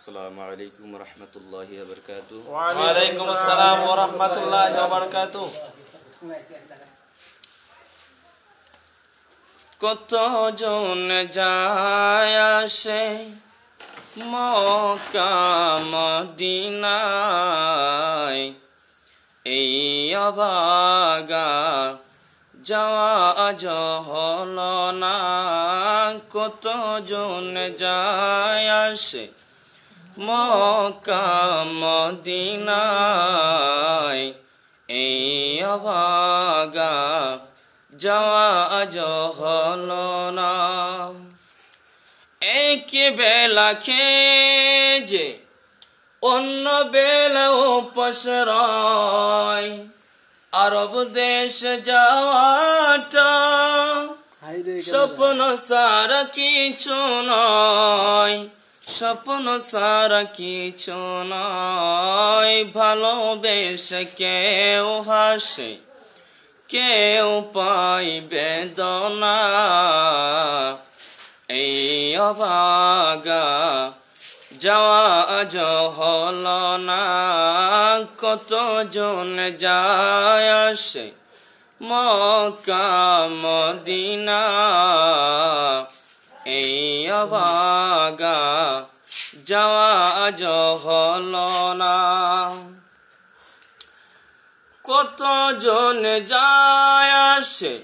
আসসালামু আলাইকুম রহমতুল্লাহি ওয়া বারাকাতুহু। ওয়ালাইকুম আসসালাম ওয়া রাহমাতুল্লাহি ওয়া বারাকাতুহু। কতজন যায় আসে মক্কা মদিনায়, এই অবাগা যাওয়া আজ হল না। কতজন যায় আসে মক্কা মদিনায়, এই অবাগা যাওয়া আজ হল না। এক বেলা খেয়ে যে অন্য বেলা উপাস রয়, আরব দেশ যাওয়াটা স্বপ্ন সারা কিছু নয়, স্বপ্ন সারা কিছু নয়। ভালোবেসে কেউ হাসে, কেউ পাই বেদনা, এই অবাগা যাওয়া আজ হল না। কতজন যায় আসে মক্কা মদিনা, এই অবাগা যাওয়া আজ হল না। কতজন যায় আসে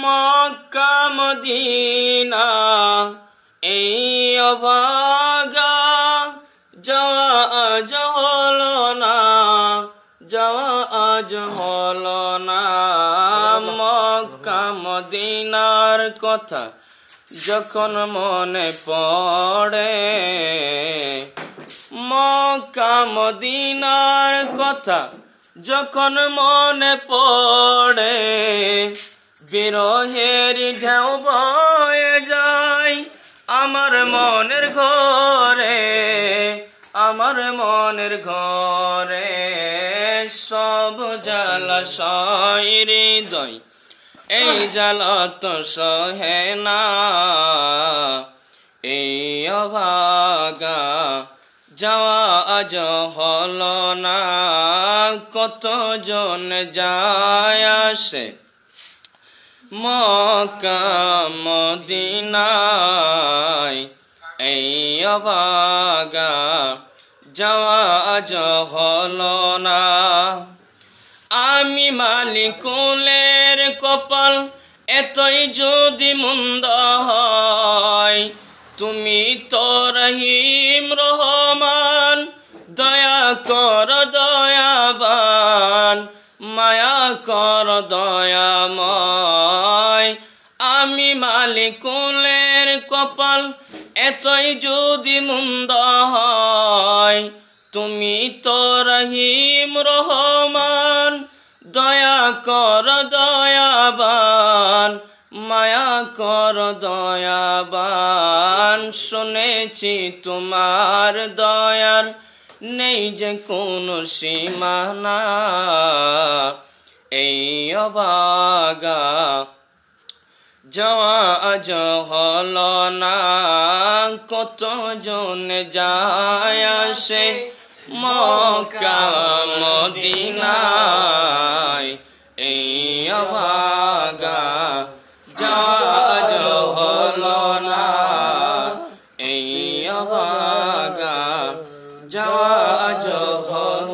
মক্কা মদিনা, এই অভাগা যাওয়া আজ হল না, যাওয়া আজ হল না। মক্কা মদিনার কথা যখন মনে পড়ে, মক্কা মদিনার কথা যখন মনে পড়ে, বিরহের ঢেউ বয়ে যায় আমার মনের ঘরে, আমার মনের ঘরে। সব জ্বালাশয় হৃদয় এই জ্বালা তো সহে না, এই অভাগা যাওয়া আজ হল না। কতজন যায় আসে মক্কা মদিনায়, এই অবাগা যাওয়া আজ হল না। আমি মালিকুলের কপাল এতই যদি মন্দ হয়, তুমি তো রহিম রহমান, দয়া কর দয়াবান, মায়া কর দয়াময়। আমি মালিকুলের কপাল এতই যদি মন্দ হয়, তুমি তো রহিম রহমান, দয়া কর দয়াবান, মায়া কর দয়াবান। শুনেছি তোমার দয়ার নেই যে কোনো সীমানা, এই অবাগা যাওয়া আজ হল না। কতজন যায় আসে মক্কা মদিনায়, এই অবাগা যাওয়া আজ হল না, এই অবাগা যাওয়া আজ হল